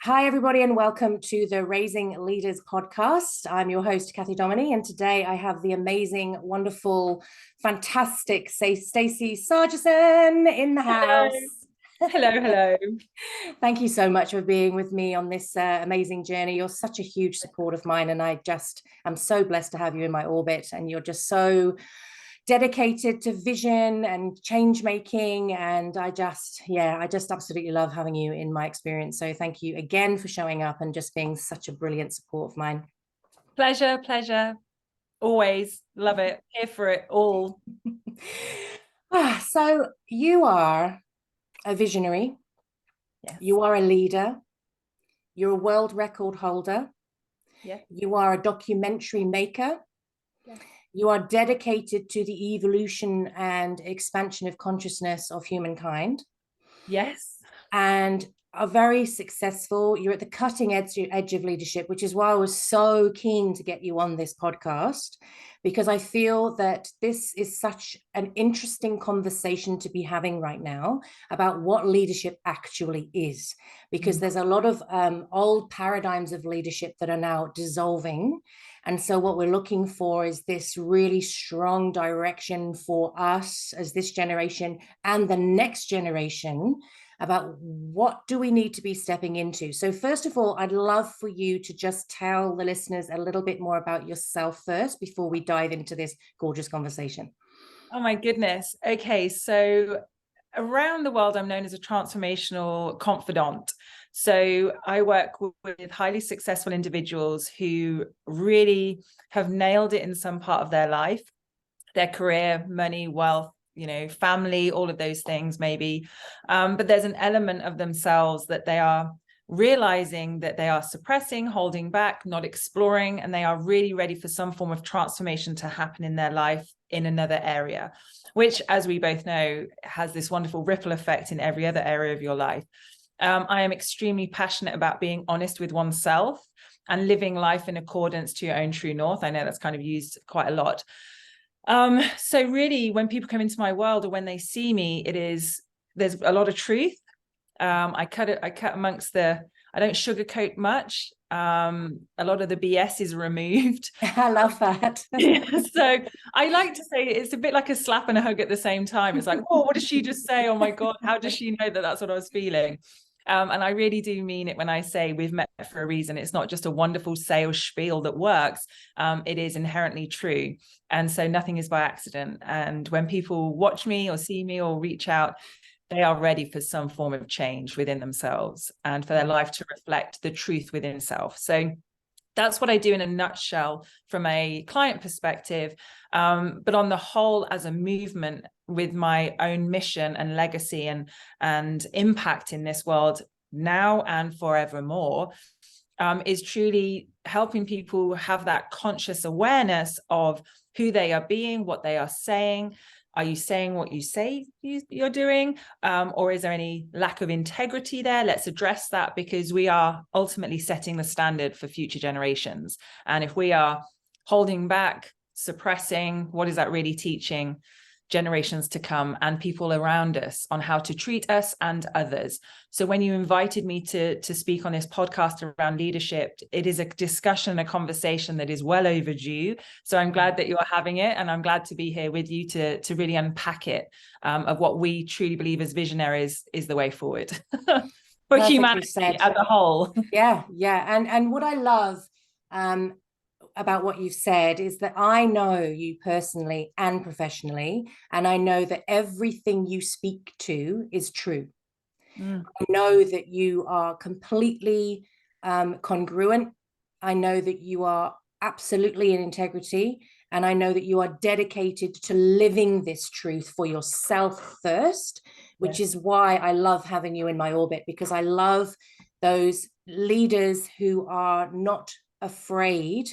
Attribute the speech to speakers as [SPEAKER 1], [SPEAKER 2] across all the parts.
[SPEAKER 1] Hi, everybody, and welcome to the Raising Leaders podcast. I'm your host, Kathy Dominy, and today I have the amazing, wonderful, fantastic Stacey Sargison in the
[SPEAKER 2] Hello.
[SPEAKER 1] house.
[SPEAKER 2] Hello.
[SPEAKER 1] Thank you so much for being with me on this amazing journey. You're such a huge support of mine, and I'm so blessed to have you in my orbit, and you're just so dedicated to vision and change making, and I just absolutely love having you in my experience. So thank you again for showing up and just being such a brilliant support of mine.
[SPEAKER 2] Pleasure. Always love it. Here for it all.
[SPEAKER 1] So you are a visionary.
[SPEAKER 2] Yes.
[SPEAKER 1] You are a leader. You're a world record holder.
[SPEAKER 2] Yeah.
[SPEAKER 1] You are a documentary maker.
[SPEAKER 2] Yeah.
[SPEAKER 1] You are dedicated to the evolution and expansion of consciousness of humankind.
[SPEAKER 2] Yes.
[SPEAKER 1] And are very successful. You're at the cutting edge of leadership, which is why I was so keen to get you on this podcast, because I feel that this is such an interesting conversation to be having right now about what leadership actually is, because there's a lot of old paradigms of leadership that are now dissolving. And so what we're looking for is this really strong direction for us as this generation and the next generation about what do we need to be stepping into. So first of all, I'd love for you to just tell the listeners a little bit more about yourself first before we dive into this gorgeous conversation.
[SPEAKER 2] Oh my goodness. Okay, so around the world, I'm known as a transformational confidant. So I work with highly successful individuals who really have nailed it in some part of their life, their career, money, wealth, family, all of those things maybe. But there's an element of themselves that they are realizing that they are suppressing, holding back, not exploring, and they are really ready for some form of transformation to happen in their life in another area, which, as we both know, has this wonderful ripple effect in every other area of your life. I am extremely passionate about being honest with oneself and living life in accordance to your own true north. I know that's kind of used quite a lot. So really, when people come into my world or when they see me, there's a lot of truth. I cut amongst I don't sugarcoat much. A lot of the BS is removed.
[SPEAKER 1] I love that.
[SPEAKER 2] So I like to say it's a bit like a slap and a hug at the same time. It's like, oh, what did she just say? Oh my God, how does she know that that's what I was feeling? And I really do mean it when I say we've met for a reason. It's not just a wonderful sales spiel that works. It is inherently true. And so nothing is by accident. And when people watch me or see me or reach out, they are ready for some form of change within themselves and for their life to reflect the truth within self. So that's what I do in a nutshell from a client perspective. But on the whole, as a movement with my own mission and legacy and impact in this world now and forevermore, is truly helping people have that conscious awareness of who they are being, what they are saying. Are you saying what you say you're doing? Or is there any lack of integrity there? Let's address that, because we are ultimately setting the standard for future generations. And if we are holding back, suppressing, what is that really teaching generations to come and people around us on how to treat us and others? So when you invited me to speak on this podcast around leadership, it is a discussion, a conversation that is well overdue. So I'm glad that you're having it, and I'm glad to be here with you to really unpack it, of what we truly believe as visionaries is the way forward for humanity as a whole.
[SPEAKER 1] Yeah. And what I love about what you've said is that I know you personally and professionally, and I know that everything you speak to is true. I know that you are completely congruent. I know that you are absolutely in integrity, and I know that you are dedicated to living this truth for yourself first, which is why I love having you in my orbit, because I love those leaders who are not afraid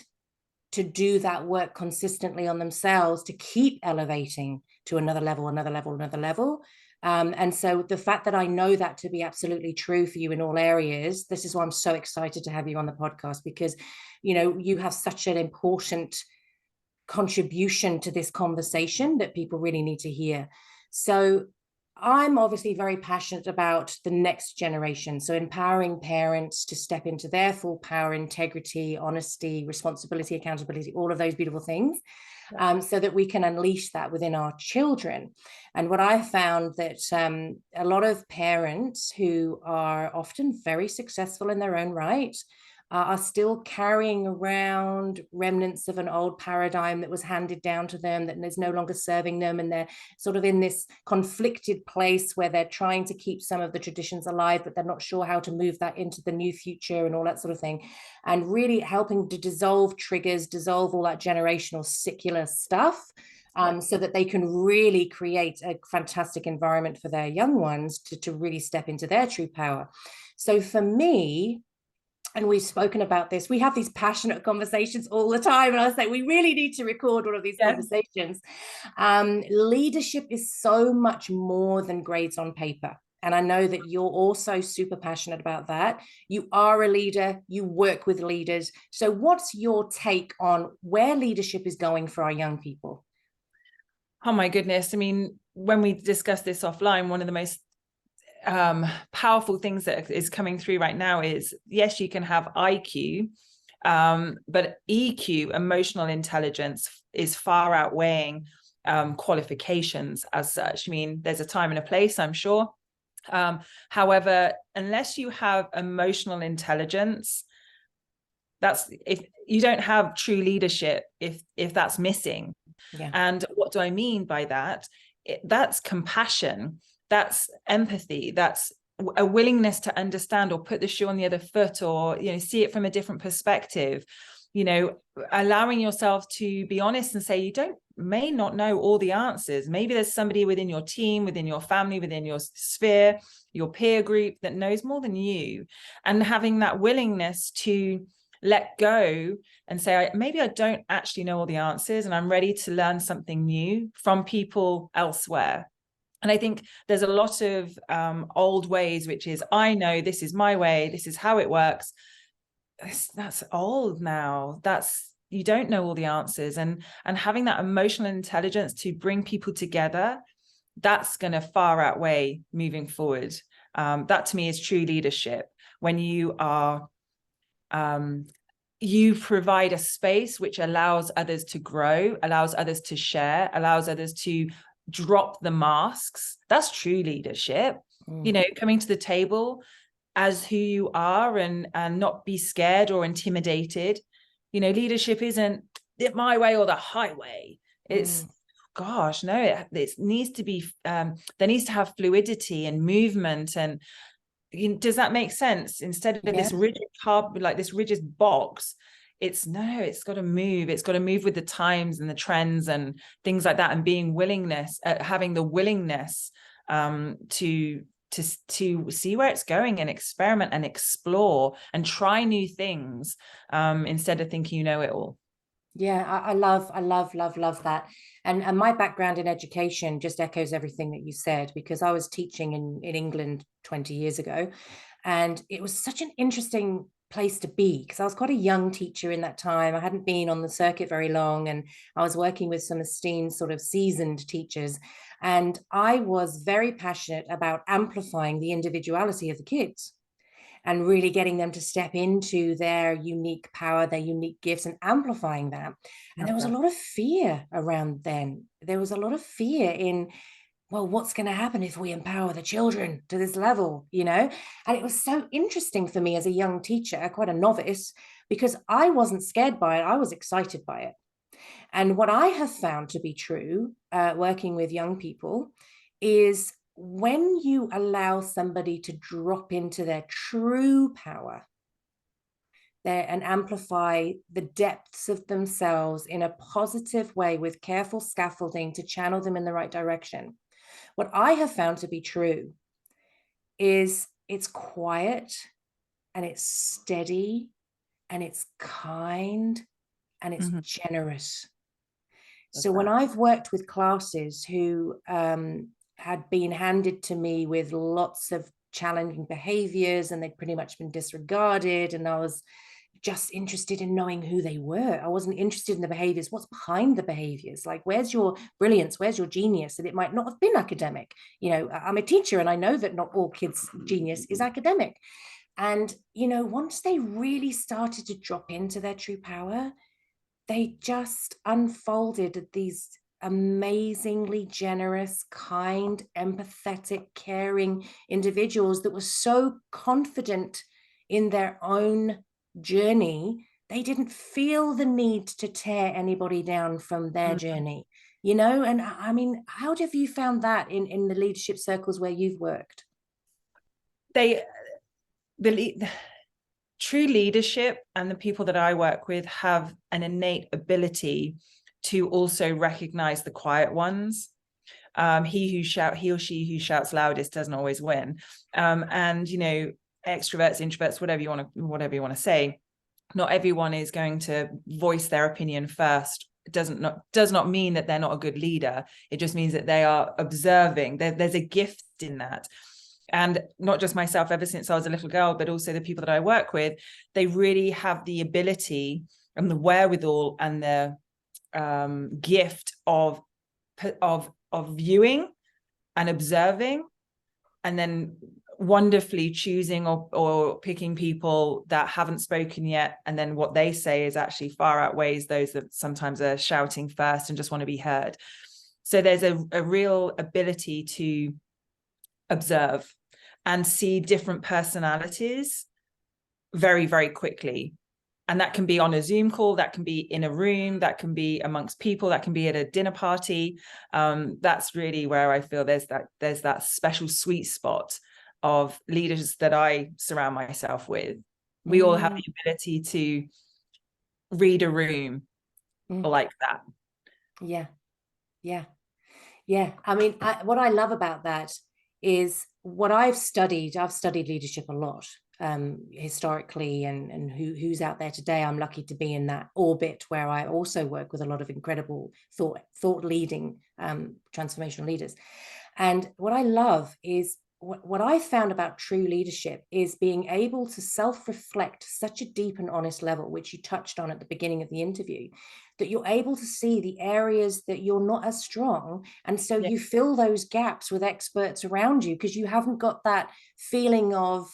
[SPEAKER 1] to do that work consistently on themselves, to keep elevating to another level. And so the fact that I know that to be absolutely true for you in all areas, this is why I'm so excited to have you on the podcast, because, you have such an important contribution to this conversation that people really need to hear. So I'm obviously very passionate about the next generation. So empowering parents to step into their full power, integrity, honesty, responsibility, accountability, all of those beautiful things, so that we can unleash that within our children. And what I found that a lot of parents who are often very successful in their own right are still carrying around remnants of an old paradigm that was handed down to them, that is no longer serving them. And they're sort of in this conflicted place where they're trying to keep some of the traditions alive, but they're not sure how to move that into the new future and all that sort of thing. And really helping to dissolve triggers, dissolve all that generational secular stuff. So that they can really create a fantastic environment for their young ones to really step into their true power. So for me, and we've spoken about this, we have these passionate conversations all the time, and I was like, we really need to record all of these conversations. Leadership is so much more than grades on paper, and I know that you're also super passionate about that. You are a leader, you work with leaders. So what's your take on where leadership is going for our young people?
[SPEAKER 2] Oh my goodness, I mean, when we discussed this offline, one of the most powerful things that is coming through right now is, yes, you can have IQ, but EQ, emotional intelligence, is far outweighing qualifications as such. I mean, there's a time and a place, I'm sure. However, unless you have emotional intelligence, that's, if you don't have true leadership, if that's missing.
[SPEAKER 1] Yeah.
[SPEAKER 2] And what do I mean by that? That's compassion, that's empathy, that's a willingness to understand or put the shoe on the other foot, or, you know, see it from a different perspective, you know, allowing yourself to be honest and say, you may not know all the answers. Maybe there's somebody within your team, within your family, within your sphere, your peer group that knows more than you, and having that willingness to let go and say, maybe I don't actually know all the answers, and I'm ready to learn something new from people elsewhere. And I think there's a lot of old ways, which is, I know this is my way, this is how it works. That's old now. You don't know all the answers. And having that emotional intelligence to bring people together, that's going to far outweigh moving forward. That to me is true leadership. When you are you provide a space which allows others to grow, allows others to share, allows others to drop the masks. That's true leadership. You know, coming to the table as who you are, and not be scared or intimidated. You know, leadership isn't my way or the highway. It's gosh, no, it needs to be, there needs to have fluidity and movement. And does that make sense? Instead of this rigid like this rigid box, it's got to move. It's got to move with the times and the trends and things like that, and having the willingness to see where it's going, and experiment and explore and try new things, instead of thinking you know it all.
[SPEAKER 1] Yeah, I love that. And my background in education just echoes everything that you said, because I was teaching in England 20 years ago, and it was such an interesting place to be, because I was quite a young teacher in that time. I hadn't been on the circuit very long, and I was working with some esteemed sort of seasoned teachers, and I was very passionate about amplifying the individuality of the kids and really getting them to step into their unique power, their unique gifts, and amplifying that. And there was a lot of fear around then. There was a lot of fear in, well, what's going to happen if we empower the children to this level, you know? And it was so interesting for me as a young teacher, quite a novice, because I wasn't scared by it. I was excited by it. And what I have found to be true, working with young people, is when you allow somebody to drop into their true power and amplify the depths of themselves in a positive way with careful scaffolding to channel them in the right direction, what I have found to be true is it's quiet, and it's steady, and it's kind, and it's generous. So when I've worked with classes who had been handed to me with lots of challenging behaviors, and they'd pretty much been disregarded, and I was just interested in knowing who they were. I wasn't interested in the behaviors. What's behind the behaviors? Like, where's your brilliance? Where's your genius? And it might not have been academic. You know, I'm a teacher and I know that not all kids' genius is academic. And, you know, once they really started to drop into their true power, they just unfolded these amazingly generous, kind, empathetic, caring individuals that were so confident in their own journey. They didn't feel the need to tear anybody down from their journey, you know? And I mean, how have you found that in the leadership circles where you've worked?
[SPEAKER 2] True leadership and the people that I work with have an innate ability to also recognize the quiet ones. He or she who shouts loudest doesn't always win. And, you know, extroverts, introverts, whatever you want to say, not everyone is going to voice their opinion first. It does not mean that they're not a good leader. It just means that they are observing. There's a gift in that. And not just myself, ever since I was a little girl, but also the people that I work with, they really have the ability and the wherewithal and the gift of viewing and observing, and then wonderfully choosing or picking people that haven't spoken yet, and then what they say is actually far outweighs those that sometimes are shouting first and just want to be heard. So there's a real ability to observe and see different personalities very, very quickly. And that can be on a Zoom call, that can be in a room, that can be amongst people, that can be at a dinner party. That's really where I feel there's that special sweet spot of leaders that I surround myself with. We all have the ability to read a room like that.
[SPEAKER 1] Yeah. I mean, what I love about that is what I've studied leadership a lot, historically, and who's out there today. I'm lucky to be in that orbit where I also work with a lot of incredible thought leading transformational leaders. And what I love is what I found about true leadership is being able to self-reflect such a deep and honest level, which you touched on at the beginning of the interview, that you're able to see the areas that you're not as strong. And so you fill those gaps with experts around you, because you haven't got that feeling of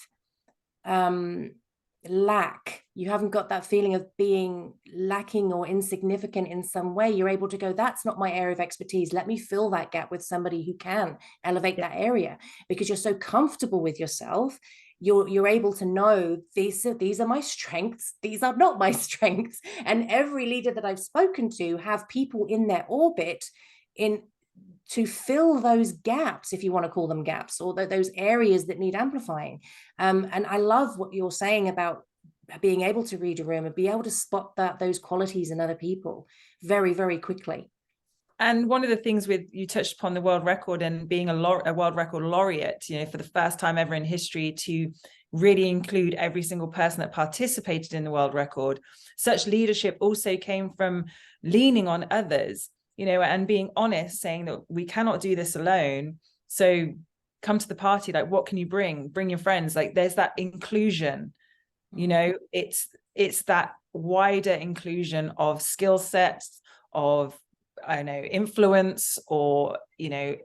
[SPEAKER 1] lack. You haven't got that feeling of being lacking or insignificant in some way. You're able to go, that's not my area of expertise. Let me fill that gap with somebody who can elevate that area, because you're so comfortable with yourself. You're able to know these are my strengths, these are not my strengths. And every leader that I've spoken to have people in their orbit to fill those gaps, if you want to call them gaps, or those areas that need amplifying. And I love what you're saying about being able to read a room and be able to spot those qualities in other people very, very quickly.
[SPEAKER 2] And one of the things you touched upon the world record and being a world record laureate, you know, for the first time ever in history, to really include every single person that participated in the world record. Such leadership also came from leaning on others, you know, and being honest, saying that we cannot do this alone. So come to the party, like, what can you bring? Bring your friends. Like, there's that inclusion, you know, it's that wider inclusion of skill sets, of, I don't know, influence, or, you know,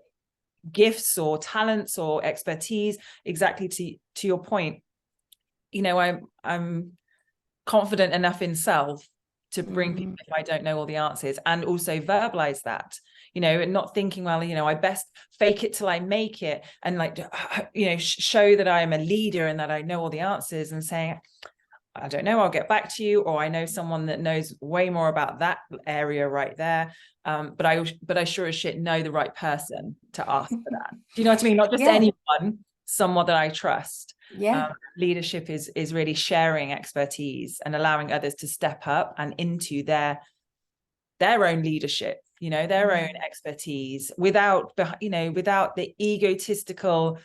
[SPEAKER 2] gifts or talents or expertise. Exactly to your point, you know, I'm confident enough in self to bring people if I don't know all the answers, and also verbalize that, you know, and not thinking, well, you know, I best fake it till I make it, and like, you know, show that I am a leader and that I know all the answers, and saying, I don't know, I'll get back to you, or I know someone that knows way more about that area right there. But I sure as shit know the right person to ask for that. Do you know what I mean? Not just anyone, someone that I trust. Leadership is really sharing expertise and allowing others to step up and into their own leadership, you know, their own expertise, without the egotistical,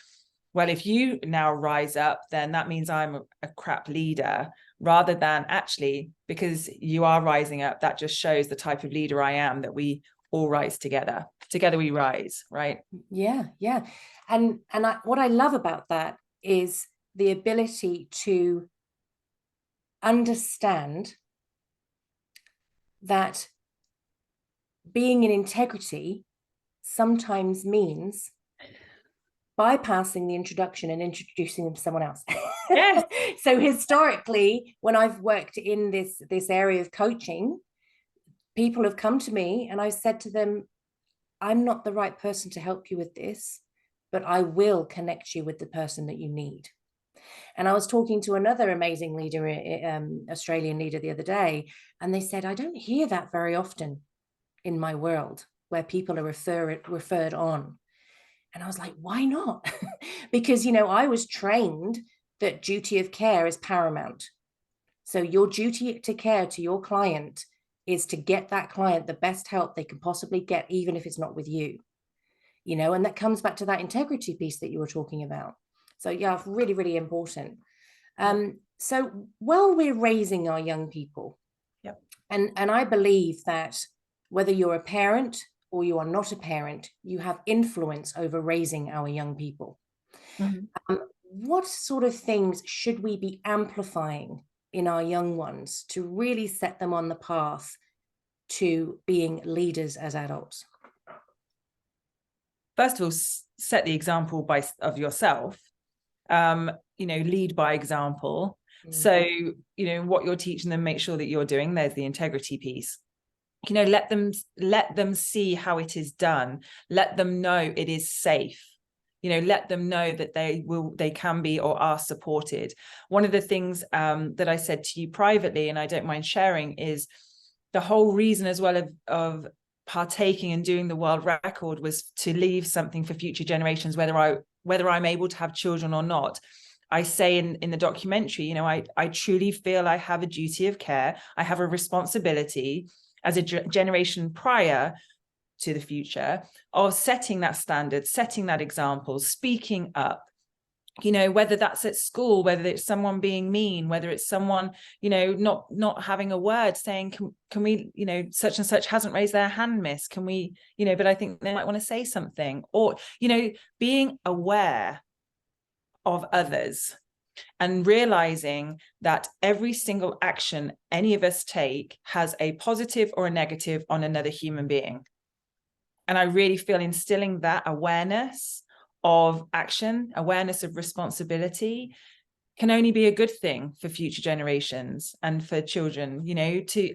[SPEAKER 2] well, if you now rise up, then that means I'm a crap leader, rather than actually, because you are rising up, that just shows the type of leader I am, that we all rise together. Together we rise, right?
[SPEAKER 1] Yeah. And what I love about that is the ability to understand that being in integrity sometimes means bypassing the introduction and introducing them to someone else.
[SPEAKER 2] Yes.
[SPEAKER 1] So historically, when I've worked in this area of coaching, people have come to me and I've said to them, I'm not the right person to help you with this, but I will connect you with the person that you need. And I was talking to another amazing leader, Australian leader, the other day, and they said, I don't hear that very often in my world where people are referred on. And I was like, why not? Because, I was trained that duty of care is paramount. So your duty to care to your client is to get that client the best help they can possibly get, even if it's not with you, and that comes back to that integrity piece that you were talking about. So yeah, really, really important. So while we're raising our young people,
[SPEAKER 2] yep.
[SPEAKER 1] and I believe that whether you're a parent or you are not a parent, you have influence over raising our young people.
[SPEAKER 2] Mm-hmm.
[SPEAKER 1] What sort of things should we be amplifying in our young ones to really set them on the path to being leaders as adults?
[SPEAKER 2] First of all, set the example of yourself. Lead by example. So, what you're teaching them, make sure that you're doing. There's the integrity piece. Let them see how it is done. Let them know it is safe. Let them know that they can be or are supported. One of the things that I said to you privately, and I don't mind sharing, is the whole reason as well of partaking and doing the world record was to leave something for future generations, whether I'm able to have children or not. I say in the documentary, I truly feel I have a duty of care. I have a responsibility as a generation prior to the future of setting that standard, setting that example, speaking up, whether that's at school, whether it's someone being mean, whether it's someone, not having a word, saying, can we, such and such hasn't raised their hand, miss, can we, but I think they might want to say something, or, being aware of others and realizing that every single action any of us take has a positive or a negative on another human being. And I really feel instilling that awareness of action, awareness of responsibility, can only be a good thing for future generations and for children,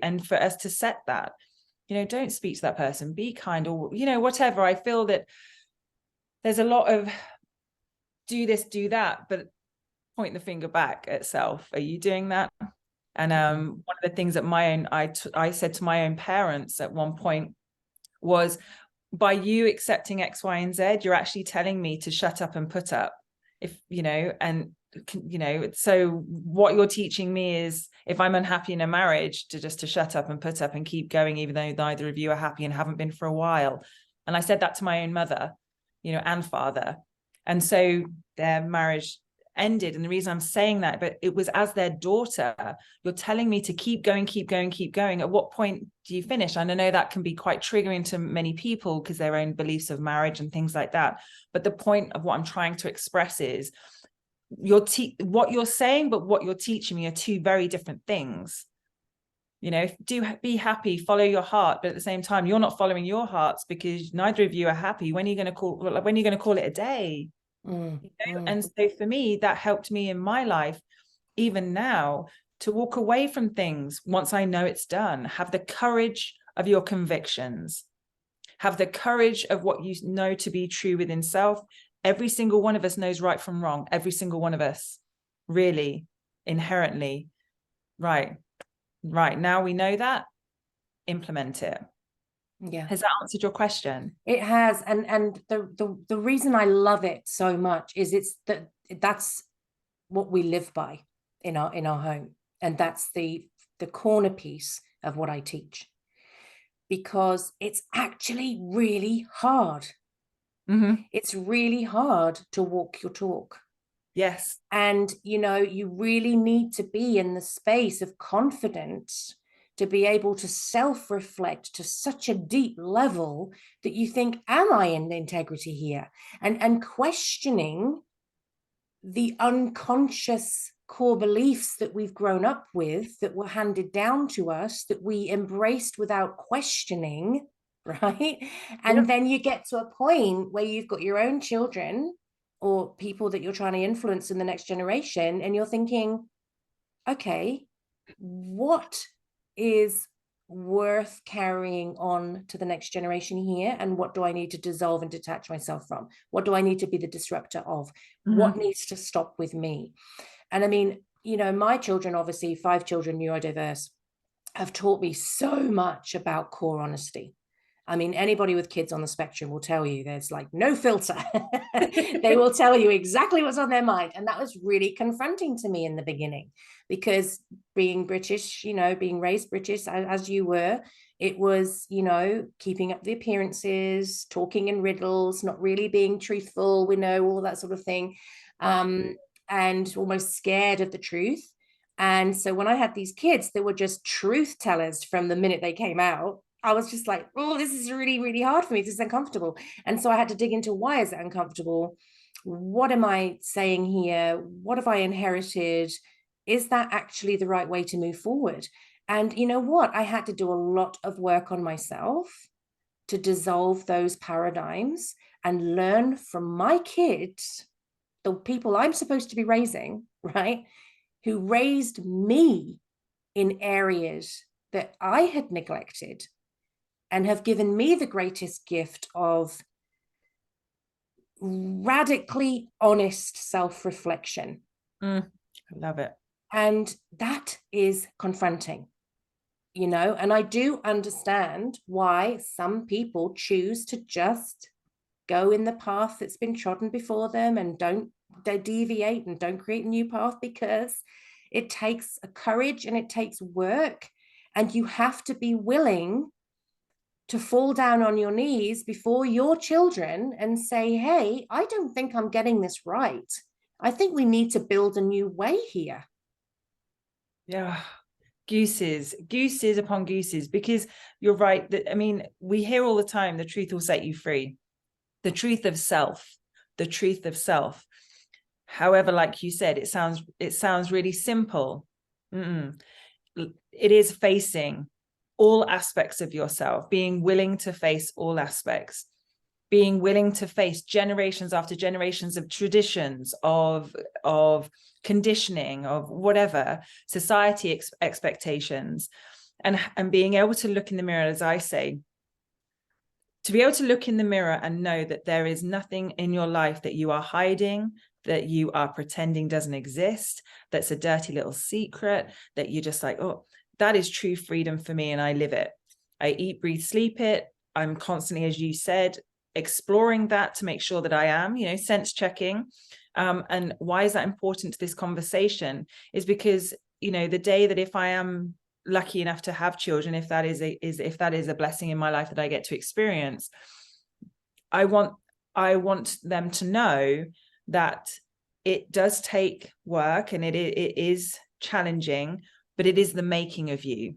[SPEAKER 2] and for us to set that, don't speak to that person, be kind, or, whatever. I feel that there's a lot of do this, do that, but point the finger back at self. Are you doing that? And one of the things that I said to my own parents at one point was, by you accepting X, Y, and Z, you're actually telling me to shut up and put up. So what you're teaching me is, if I'm unhappy in a marriage, to shut up and put up and keep going, even though neither of you are happy and haven't been for a while. And I said that to my own mother, and father. And so their marriage ended. And the reason I'm saying that, but it was as their daughter, you're telling me to keep going, keep going, keep going. At what point do you finish? And I know that can be quite triggering to many people because their own beliefs of marriage and things like that. But the point of what I'm trying to express is what you're saying, but what you're teaching me are two very different things. Do be happy, follow your heart, but at the same time, you're not following your hearts because neither of you are happy. When are you going to call it a day? And so for me, that helped me in my life, even now, to walk away from things once I know it's done. Have the courage of your convictions. Have the courage of what you know to be true within self. Every single one of us knows right from wrong. Every single one of us, really, inherently. Right. Now we know that. Implement it.
[SPEAKER 1] Yeah.
[SPEAKER 2] Has that answered your question?
[SPEAKER 1] It has. And the reason I love it so much is that's what we live by in our home. And that's the corner piece of what I teach, because it's actually really hard.
[SPEAKER 2] Mm-hmm.
[SPEAKER 1] It's really hard to walk your talk.
[SPEAKER 2] Yes.
[SPEAKER 1] And, you really need to be in the space of confidence to be able to self-reflect to such a deep level that you think, am I in integrity here? And questioning the unconscious core beliefs that we've grown up with, that were handed down to us, that we embraced without questioning, right? And then you get to a point where you've got your own children or people that you're trying to influence in the next generation, and you're thinking, okay, what is worth carrying on to the next generation here, and what do I need to dissolve and detach myself from? What do I need to be the disruptor of? What needs to stop with me? And I mean, you know, my children, obviously 5 children neurodiverse, have taught me so much about core honesty. I mean, anybody with kids on the spectrum will tell you there's like no filter. They will tell you exactly what's on their mind. And that was really confronting to me in the beginning, because being British, you know, being raised British as you were, it was, you know, keeping up the appearances, talking in riddles, not really being truthful, we know, all that sort of thing, and almost scared of the truth. And so when I had these kids, they were just truth tellers from the minute they came out. I was just like, oh, this is really, really hard for me. This is uncomfortable. And so I had to dig into, why is it uncomfortable? What am I saying here? What have I inherited? Is that actually the right way to move forward? And you know what? I had to do a lot of work on myself to dissolve those paradigms and learn from my kids, the people I'm supposed to be raising, right? Who raised me in areas that I had neglected, and have given me the greatest gift of radically honest self-reflection.
[SPEAKER 2] I love it.
[SPEAKER 1] And that is confronting, you know, and I do understand why some people choose to just go in the path that's been trodden before them and they deviate and don't create a new path, because it takes a courage and it takes work, and you have to be willing to fall down on your knees before your children and say, hey, I don't think I'm getting this right. I think we need to build a new way here.
[SPEAKER 2] Yeah. Gooses upon gooses, because you're right. That, I mean, we hear all the time, the truth will set you free. The truth of self. However, like you said, it sounds really simple. It is facing all aspects of yourself, being willing to face all aspects, being willing to face generations after generations of traditions, of conditioning, of whatever, society expectations, and being able to look in the mirror, as I say, to be able to look in the mirror and know that there is nothing in your life that you are hiding, that you are pretending doesn't exist, that's a dirty little secret, that you're just like, oh, that is true freedom for me, and I live it. I eat, breathe, sleep it. I'm constantly, as you said, exploring that to make sure that I am, you know, sense checking. And why is that important to this conversation? Is because, you know, the day that, if I am lucky enough to have children, if that is a blessing in my life that I get to experience, I want them to know that it does take work, and it is challenging, but it is the making of you.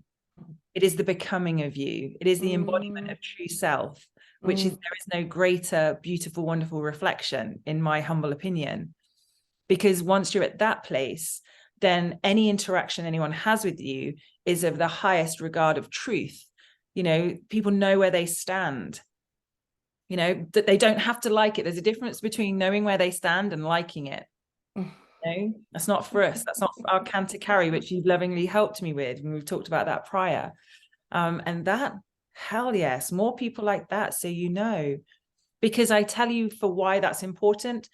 [SPEAKER 2] It is the becoming of you. It is the embodiment of true self, which is, there is no greater, beautiful, wonderful reflection, in my humble opinion. Because once you're at that place, then any interaction anyone has with you is of the highest regard of truth. You know, people know where they stand. You know, that they don't have to like it. There's a difference between knowing where they stand and liking it. No, that's not for us. That's not our can to carry, which you've lovingly helped me with, and we've talked about that prior. And that, hell yes, more people like that, so you know. Because I tell you, for why that's important,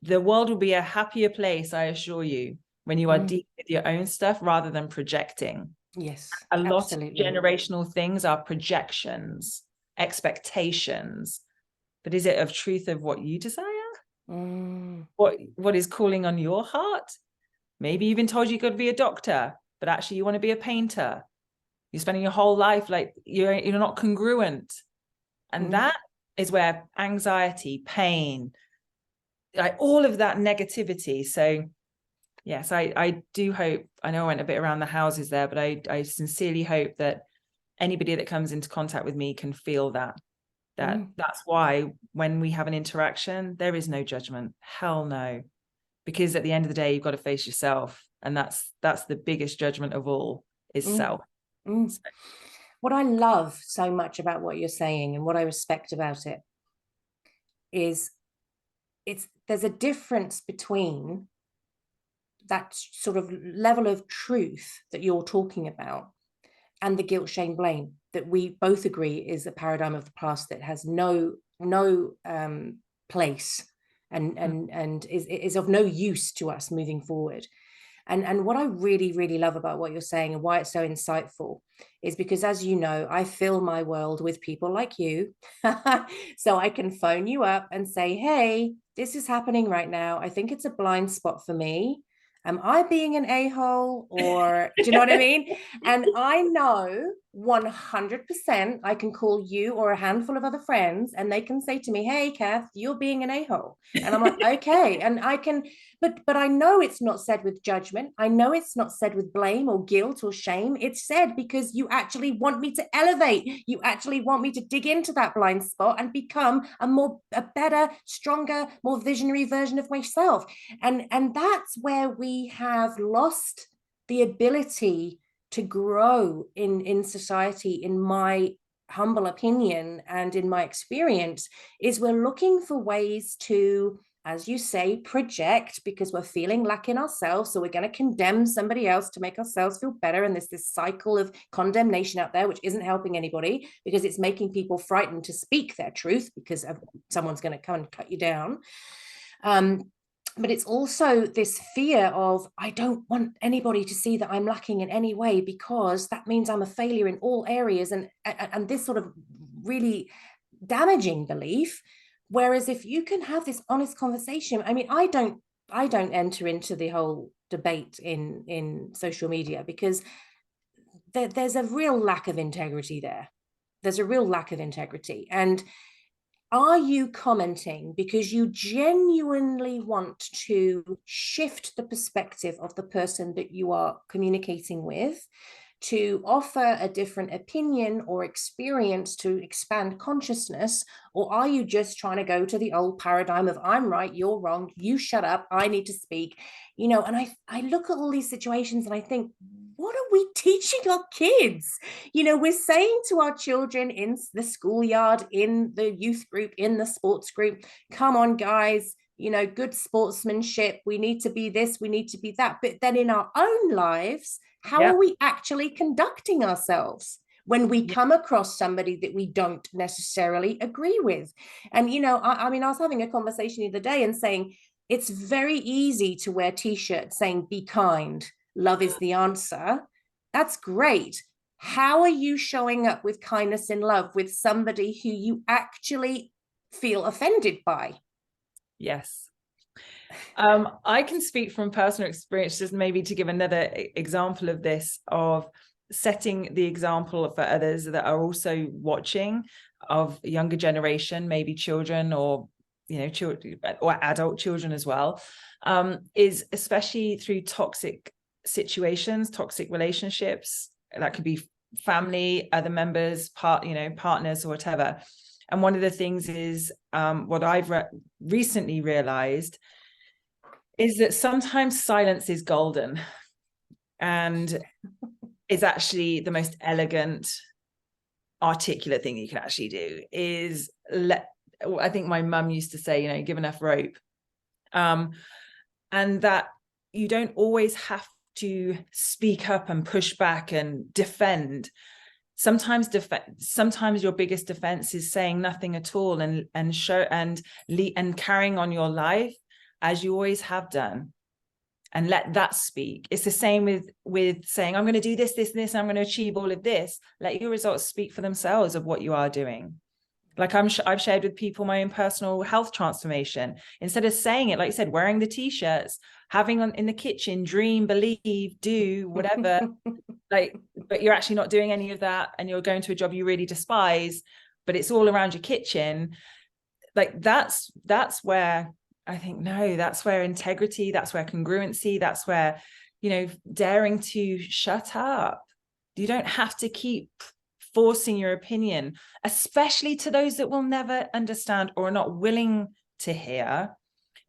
[SPEAKER 2] the world will be a happier place, I assure you, when you are deep with your own stuff rather than projecting.
[SPEAKER 1] Yes,
[SPEAKER 2] a lot
[SPEAKER 1] absolutely.
[SPEAKER 2] of generational things are projections, expectations, but is it of truth of what you desire? What is calling on your heart? Maybe you've been told you could be a doctor, but actually you want to be a painter. You're spending your whole life like you're not congruent. And that is where anxiety, pain, like all of that negativity. So yes, I do hope, I know I went a bit around the houses there, but I sincerely hope that anybody that comes into contact with me can feel that. That's why when we have an interaction, there is no judgment. Hell no. because at the end of the day, you've got to face yourself. And that's the biggest judgment of all, is self.
[SPEAKER 1] So. What I love so much about what you're saying and what I respect about it is there's a difference between that sort of level of truth that you're talking about and the guilt, shame, blame that we both agree is a paradigm of the past that has no place and is of no use to us moving forward. And what I really, really love about what you're saying and why it's so insightful is because, as you know, I fill my world with people like you. So I can phone you up and say, hey, this is happening right now. I think it's a blind spot for me. Am I being an a-hole, or do you know what I mean? And I know 100% I can call you or a handful of other friends and they can say to me, hey, Kath, you're being an a-hole. And I'm like, okay. And I can, but I know it's not said with judgment. I know it's not said with blame or guilt or shame. It's said because you actually want me to elevate. You actually want me to dig into that blind spot and become a better, stronger, more visionary version of myself. And that's where we have lost the ability to grow in society, in my humble opinion and in my experience, is we're looking for ways to, as you say, project, because we're feeling lack in ourselves. So we're going to condemn somebody else to make ourselves feel better. And there's this cycle of condemnation out there, which isn't helping anybody because it's making people frightened to speak their truth because someone's going to come and cut you down. But it's also this fear of, I don't want anybody to see that I'm lacking in any way because that means I'm a failure in all areas. And this sort of really damaging belief. Whereas if you can have this honest conversation, I mean, I don't enter into the whole debate in social media because there's a real lack of integrity there. There's a real lack of integrity. And are you commenting because you genuinely want to shift the perspective of the person that you are communicating with, to offer a different opinion or experience to expand consciousness? Or are you just trying to go to the old paradigm of I'm right, you're wrong, you shut up, I need to speak? You know, and I look at all these situations and I think, what are we teaching our kids? You know, we're saying to our children in the schoolyard, in the youth group, in the sports group, come on, guys, you know, good sportsmanship. We need to be this, we need to be that. But then in our own lives, how are we actually conducting ourselves when we come across somebody that we don't necessarily agree with? And, you know, I mean, I was having a conversation the other day and saying, it's very easy to wear t-shirts saying, be kind, love is the answer. That's great. How are you showing up with kindness and love with somebody who you actually feel offended by?
[SPEAKER 2] Yes. I can speak from personal experience, just maybe to give another example of this, of setting the example for others that are also watching, of younger generation, maybe children or, you know, children or adult children as well, is especially through toxic situations, toxic relationships. That could be family, other members, partners or whatever. And one of the things is what I've recently realized is that sometimes silence is golden, and is actually the most elegant, articulate thing you can actually do. Is I think my mum used to say, you know, give enough rope, and that you don't always have to speak up and push back and defend. Sometimes your biggest defense is saying nothing at all and carrying on your life as you always have done, and let that speak. It's the same with saying, I'm going to do this, this, and this, and I'm going to achieve all of this. Let your results speak for themselves of what you are doing. Like I've shared with people my own personal health transformation. Instead of saying it, like you said, wearing the t-shirts, having in the kitchen, dream, believe, do, whatever, but you're actually not doing any of that, and you're going to a job you really despise, but it's all around your kitchen. Like that's where I think, no, that's where integrity, that's where congruency, that's where, you know, daring to shut up. You don't have to keep forcing your opinion, especially to those that will never understand or are not willing to hear.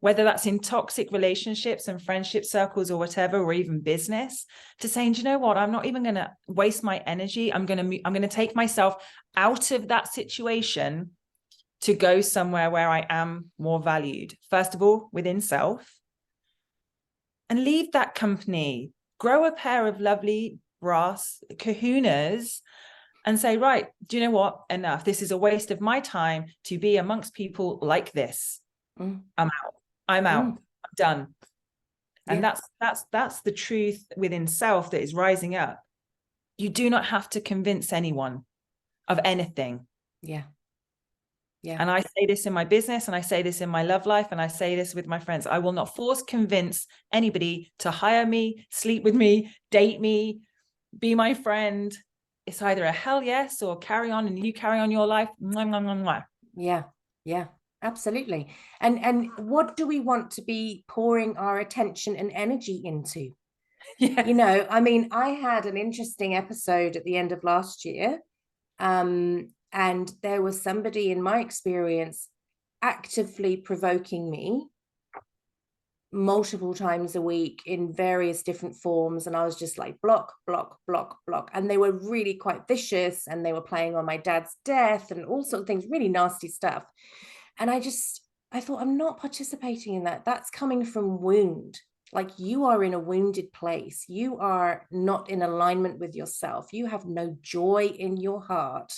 [SPEAKER 2] whether that's in toxic relationships and friendship circles or whatever, or even business, to saying, do you know what? I'm not even going to waste my energy. I'm going to take myself out of that situation to go somewhere where I am more valued. First of all, within self, and leave that company, grow a pair of lovely brass kahunas and say, right, do you know what? Enough. This is a waste of my time to be amongst people like this. I'm out. I'm out. I'm done. And that's the truth within self that is rising up. You do not have to convince anyone of anything.
[SPEAKER 1] Yeah.
[SPEAKER 2] And I say this in my business, and I say this in my love life, and I say this with my friends. I will not convince anybody to hire me, sleep with me, date me, be my friend. It's either a hell yes or carry on and you carry on your life. Mwah, mwah, mwah, mwah.
[SPEAKER 1] Yeah, absolutely. And what do we want to be pouring our attention and energy into?
[SPEAKER 2] Yes.
[SPEAKER 1] You know, I mean, I had an interesting episode at the end of last year. And there was somebody in my experience actively provoking me multiple times a week in various different forms, and I was just like block, block, block, block. And they were really quite vicious, and they were playing on my dad's death and all sorts of things, really nasty stuff. And I thought, I'm not participating in that. That's coming from wound. Like, you are in a wounded place. You are not in alignment with yourself. You have no joy in your heart.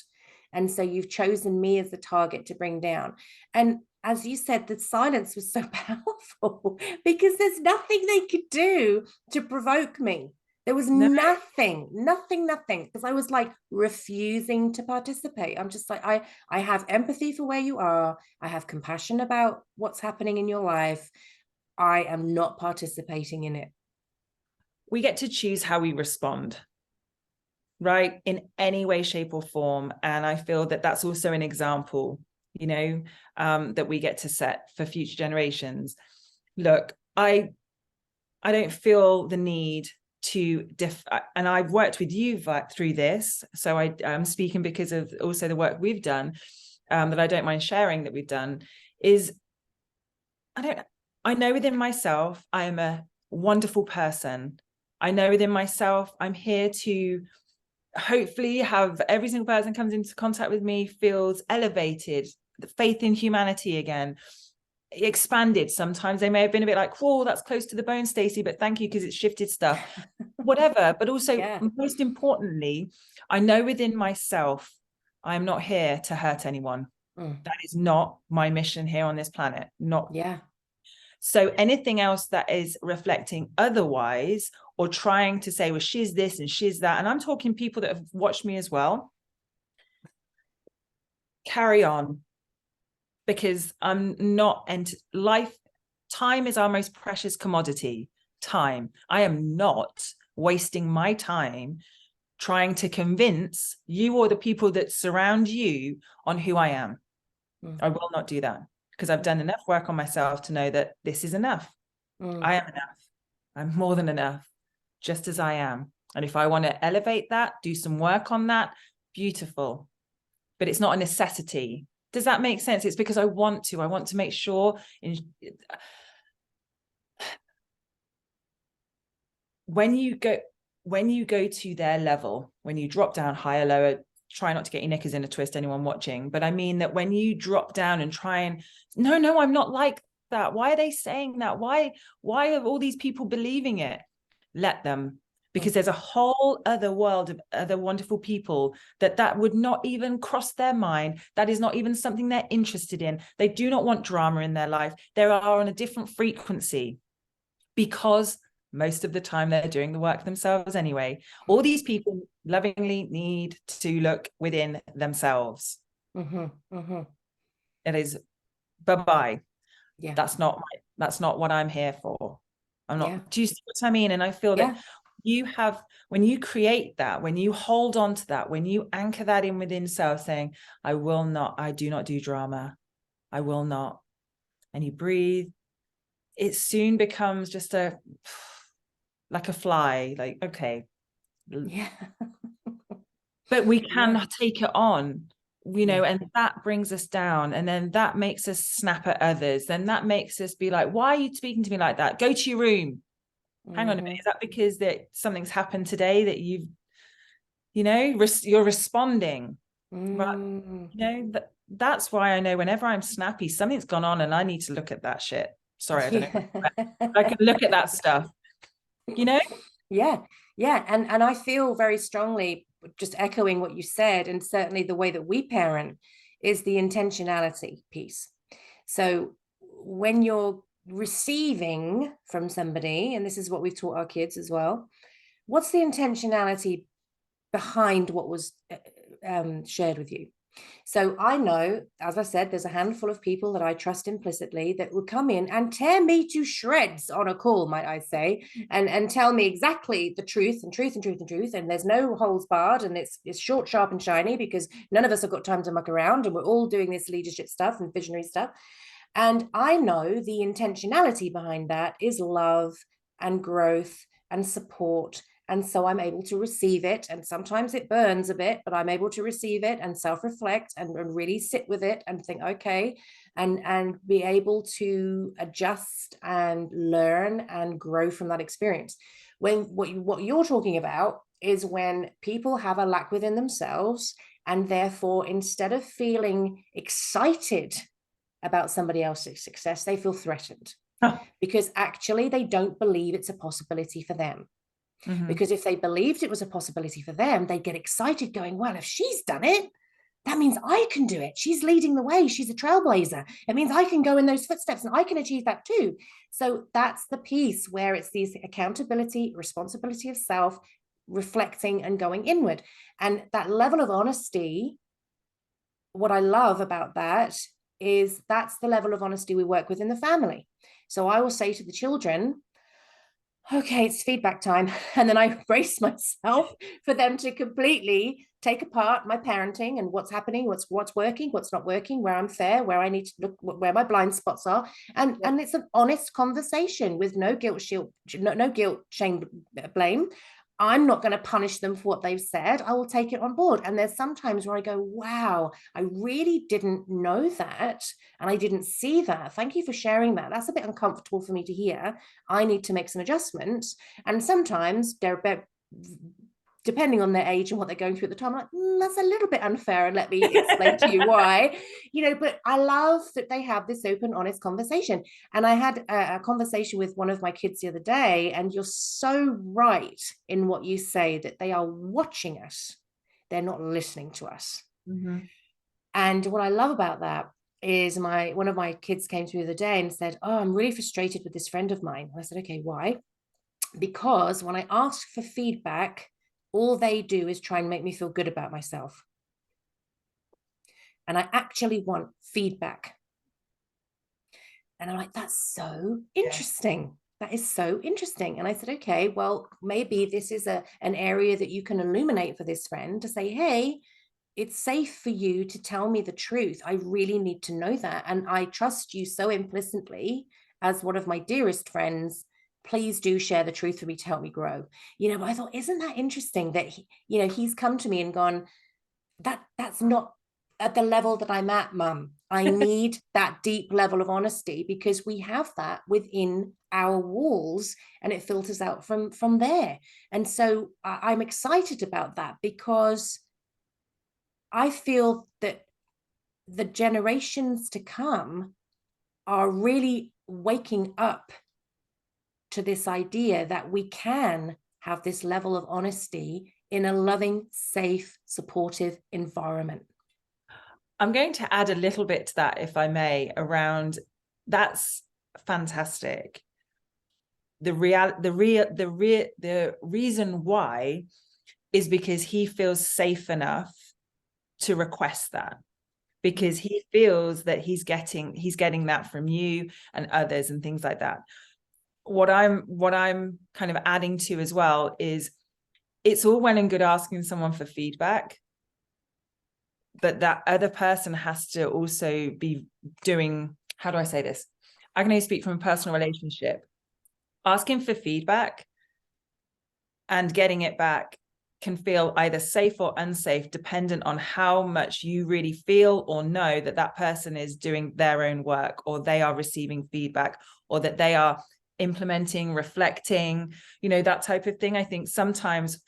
[SPEAKER 1] And so you've chosen me as the target to bring down. And as you said, the silence was so powerful because there's nothing they could do to provoke me. There was nothing, because I was like refusing to participate. I'm just like, I have empathy for where you are. I have compassion about what's happening in your life. I am not participating in it.
[SPEAKER 2] We get to choose how we respond, right? In any way, shape or form. And I feel that that's also an example, you know, that we get to set for future generations. Look, I don't feel the need to and I've worked with you through this. So I'm speaking because of also the work we've done, that I don't mind sharing that we've done, is I know within myself, I am a wonderful person. I know within myself, I'm here to hopefully have every single person comes into contact with me feels elevated, the faith in humanity again, expanded. Sometimes they may have been a bit like, whoa, that's close to the bone, Stacey, but thank you, because it's shifted stuff, whatever. But also, most importantly, I know within myself, I'm not here to hurt anyone. That is not my mission here on this planet. So anything else that is reflecting otherwise, or trying to say, well, she's this and she's that, and I'm talking people that have watched me as well, carry on, because I'm not, and time is our most precious commodity. Time. I am not wasting my time trying to convince you or the people that surround you on who I am. I will not do that, because I've done enough work on myself to know that this is enough. I am enough. I'm more than enough, just as I am. And if I want to elevate that, do some work on that, beautiful. But it's not a necessity. Does that make sense? It's because I want to make sure when you go to their level, when you drop down higher, lower, try not to get your knickers in a twist, anyone watching, but I mean that when you drop down and try and, no, I'm not like that. Why are they saying that? Why are all these people believing it? Let them, because there's a whole other world of other wonderful people that would not even cross their mind. That is not even something they're interested in. They do not want drama in their life. They are on a different frequency, because most of the time they're doing the work themselves anyway. All these people lovingly need to look within themselves. It is bye-bye. That's not what I'm here for. I'm not. Do you see what I mean? And I feel that when you create that, when you hold on to that, when you anchor that in within self, saying, I do not do drama, I will not, and you breathe, it soon becomes just like a fly, like, okay. But we can take it on. you know, and that brings us down, and then that makes us snap at others, then that makes us be like, why are you speaking to me like that? Go to your room. Hang on a minute, is that because that something's happened today that you've, you know, you're responding? But you know, that's why I know whenever I'm snappy, something's gone on and I need to look at that shit. Sorry, I don't know. I can look at that stuff, you know?
[SPEAKER 1] Yeah. And I feel very strongly, just echoing what you said, and certainly the way that we parent is the intentionality piece. So when you're receiving from somebody, and this is what we've taught our kids as well, what's the intentionality behind what was shared with you? So I know, as I said, there's a handful of people that I trust implicitly that would come in and tear me to shreds on a call, might I say, and tell me exactly the truth, and there's no holes barred, and it's short, sharp, and shiny, because none of us have got time to muck around, and we're all doing this leadership stuff and visionary stuff. And I know the intentionality behind that is love and growth and support. And so I'm able to receive it. And sometimes it burns a bit, but I'm able to receive it and self-reflect and really sit with it and think, okay, and be able to adjust and learn and grow from that experience. When what you're talking about is when people have a lack within themselves, and therefore, instead of feeling excited about somebody else's success, they feel threatened, because actually they don't believe it's a possibility for them. Because if they believed it was a possibility for them, they'd get excited going, well, if she's done it, that means I can do it. She's leading the way. She's a trailblazer. It means I can go in those footsteps and I can achieve that too. So that's the piece where it's this accountability, responsibility of self, reflecting and going inward. And that level of honesty, what I love about that is that's the level of honesty we work with in the family. So I will say to the children, okay, it's feedback time. And then I brace myself for them to completely take apart my parenting and what's happening, what's working, what's not working, where I'm fair, where I need to look, where my blind spots are. And it's an honest conversation with no guilt, shame, blame. I'm not going to punish them for what they've said. I will take it on board. And there's sometimes where I go, wow, I really didn't know that. And I didn't see that. Thank you for sharing that. That's a bit uncomfortable for me to hear. I need to make some adjustments. And sometimes they're depending on their age and what they're going through at the time, I'm like, that's a little bit unfair, and let me explain to you why, but I love that they have this open, honest conversation. And I had a conversation with one of my kids the other day, and you're so right in what you say, that they are watching us. They're not listening to us. And what I love about that is one of my kids came to me the other day and said, oh, I'm really frustrated with this friend of mine. And I said, okay, why? Because when I ask for feedback, all they do is try and make me feel good about myself. And I actually want feedback. And I'm like, that's so interesting. That is so interesting. And I said, okay, well, maybe this is an area that you can illuminate for this friend, to say, hey, it's safe for you to tell me the truth. I really need to know that. And I trust you so implicitly as one of my dearest friends. Please do share the truth for me to help me grow. But I thought, isn't that interesting that he's come to me and gone, that's not at the level that I'm at, Mum. I need that deep level of honesty, because we have that within our walls and it filters out from there. And so I'm excited about that, because I feel that the generations to come are really waking up to this idea that we can have this level of honesty in a loving, safe, supportive environment.
[SPEAKER 2] I'm going to add a little bit to that, if I may, around that's fantastic. The reason why is because he feels safe enough to request that, because he feels that he's getting that from you and others and things like that. What I'm kind of adding to as well is, it's all well and good asking someone for feedback, but that other person has to also be doing, how do I say this? I can only speak from a personal relationship. Asking for feedback and getting it back can feel either safe or unsafe, dependent on how much you really feel or know that that person is doing their own work, or they are receiving feedback, or that they are implementing, reflecting, you know, that type of thing. I think sometimes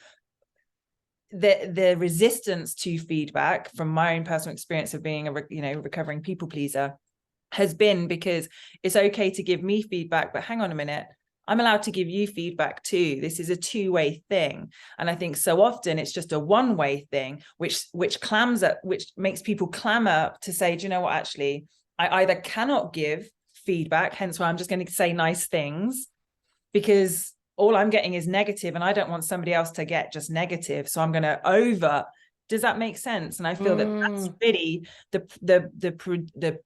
[SPEAKER 2] the resistance to feedback, from my own personal experience of being a recovering people pleaser, has been because it's okay to give me feedback, but hang on a minute, I'm allowed to give you feedback too. This is a two-way thing. And I think so often it's just a one-way thing, which clams up, which makes people clam up to say, do you know what, actually, I either cannot give feedback, hence why I'm just going to say nice things, because all I'm getting is negative, and I don't want somebody else to get just negative. So I'm going to does that make sense? And I feel that that's really the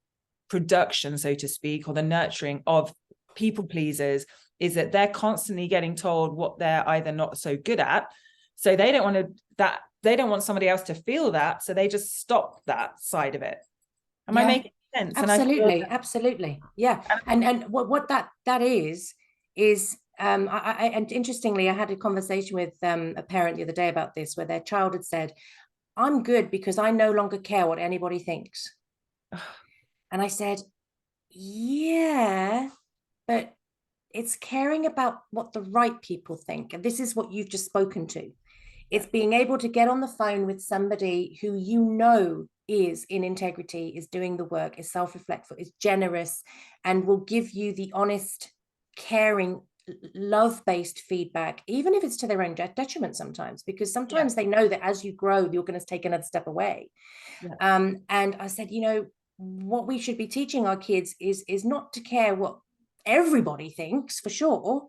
[SPEAKER 2] production, so to speak, or the nurturing of people pleasers, is that they're constantly getting told what they're either not so good at. So they don't want somebody else to feel that. So they just stop that side of it. Am I making sense?
[SPEAKER 1] Absolutely. Absolutely. Yeah. And what that is, and interestingly, I had a conversation with a parent the other day about this, where their child had said, I'm good because I no longer care what anybody thinks. And I said, yeah, but it's caring about what the right people think. And this is what you've just spoken to. It's being able to get on the phone with somebody who you know is in integrity, is doing the work, is self-reflective, is generous, and will give you the honest, caring, love-based feedback, even if it's to their own detriment sometimes, because sometimes they know that as you grow, you're going to take another step away. And I said, you know, what we should be teaching our kids is not to care what everybody thinks, for sure,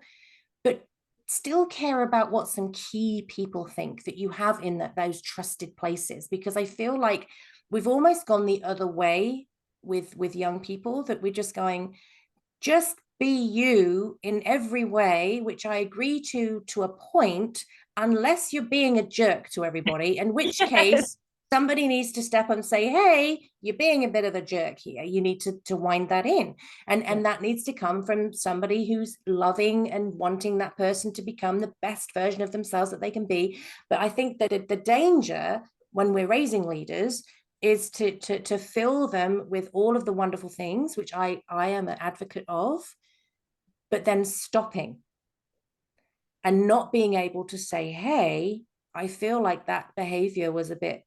[SPEAKER 1] but still care about what some key people think that you have in those trusted places. Because I feel like we've almost gone the other way with young people, that we're just going, just be you in every way, which I agree to a point, unless you're being a jerk to everybody, in which case somebody needs to step up and say, hey, you're being a bit of a jerk here. You need to wind that in. And that needs to come from somebody who's loving and wanting that person to become the best version of themselves that they can be. But I think that the danger when we're raising leaders is to fill them with all of the wonderful things, which I am an advocate of, but then stopping and not being able to say, hey, I feel like that behavior was a bit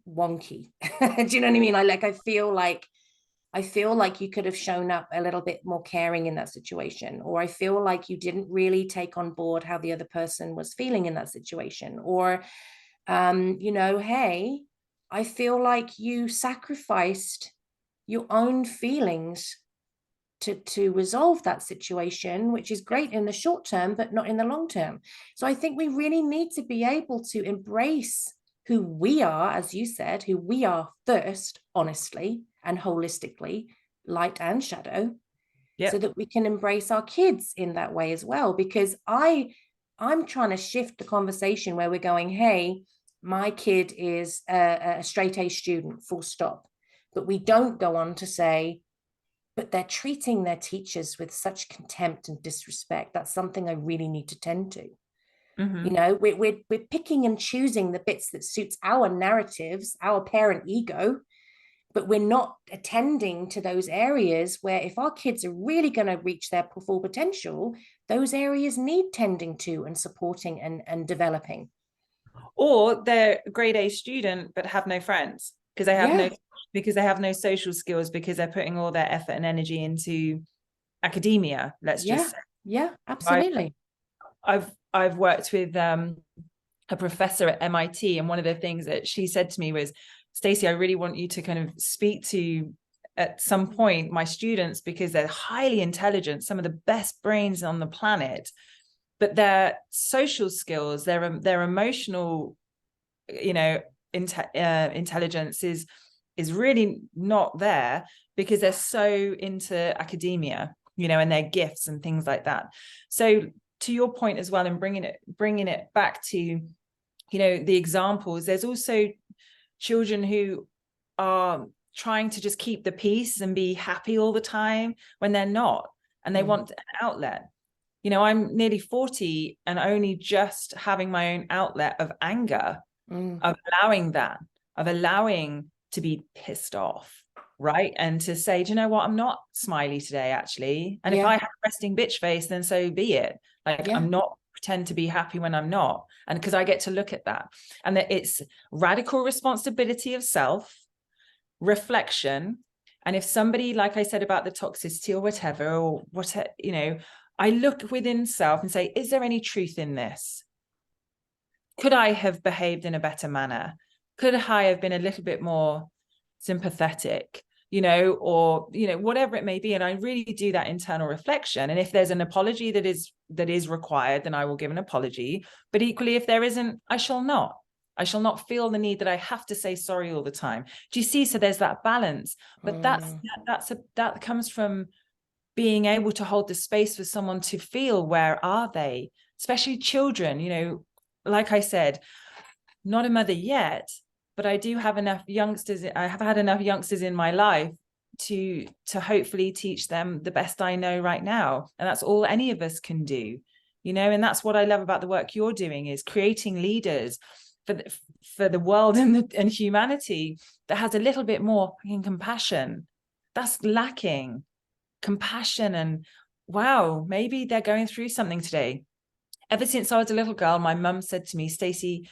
[SPEAKER 1] wonky. Do you know what I mean? I feel like you could have shown up a little bit more caring in that situation, or I feel like you didn't really take on board how the other person was feeling in that situation, or you know, hey, I feel like you sacrificed your own feelings to resolve that situation, which is great in the short term, but not in the long term. So I think we really need to be able to embrace who we are, as you said, who we are first, honestly and holistically, light and shadow, so that we can embrace our kids in that way as well. Because I'm trying to shift the conversation where we're going, hey, my kid is a straight A student, full stop. But we don't go on to say, but they're treating their teachers with such contempt and disrespect. That's something I really need to tend to. You know, we're picking and choosing the bits that suits our narratives, our parent ego, but we're not attending to those areas where, if our kids are really going to reach their full potential, those areas need tending to and supporting and developing.
[SPEAKER 2] Or they're a grade A student but have no friends because they have no social skills, because they're putting all their effort and energy into academia, let's just say.
[SPEAKER 1] Yeah, absolutely.
[SPEAKER 2] I've worked with a professor at MIT, and one of the things that she said to me was, Stacey, I really want you to kind of speak to, at some point, my students, because they're highly intelligent, some of the best brains on the planet, but their social skills, their emotional, you know, intelligence is really not there, because they're so into academia, you know, and their gifts and things like that. So to your point as well, and bringing it back to, you know, the examples, there's also children who are trying to just keep the peace and be happy all the time when they're not, and they want an outlet. You know, I'm nearly 40 and only just having my own outlet of anger, of allowing to be pissed off, right? And to say, do you know what? I'm not smiley today, actually. And if I have a resting bitch face, then so be it. Like, I'm not pretend to be happy when I'm not. And because I get to look at that, and that it's radical responsibility of self, reflection. And if somebody, like I said about the toxicity or whatever, you know, I look within self and say, is there any truth in this? Could I have behaved in a better manner? Could I have been a little bit more sympathetic, you know, or, you know, whatever it may be? And I really do that internal reflection. And if there's an apology that is required, then I will give an apology. But equally, if there isn't, I shall not. I shall not feel the need that I have to say sorry all the time. Do you see? So there's that balance. But that comes from being able to hold the space for someone to feel, where are they? Especially children, you know, like I said, not a mother yet, but I do have enough youngsters. I have had enough youngsters in my life to hopefully teach them the best I know right now. And that's all any of us can do, you know, and that's what I love about the work you're doing, is creating leaders for the world and humanity that has a little bit more compassion. That's lacking. Compassion. And wow, maybe they're going through something today. Ever since I was a little girl, my mum said to me, Stacey,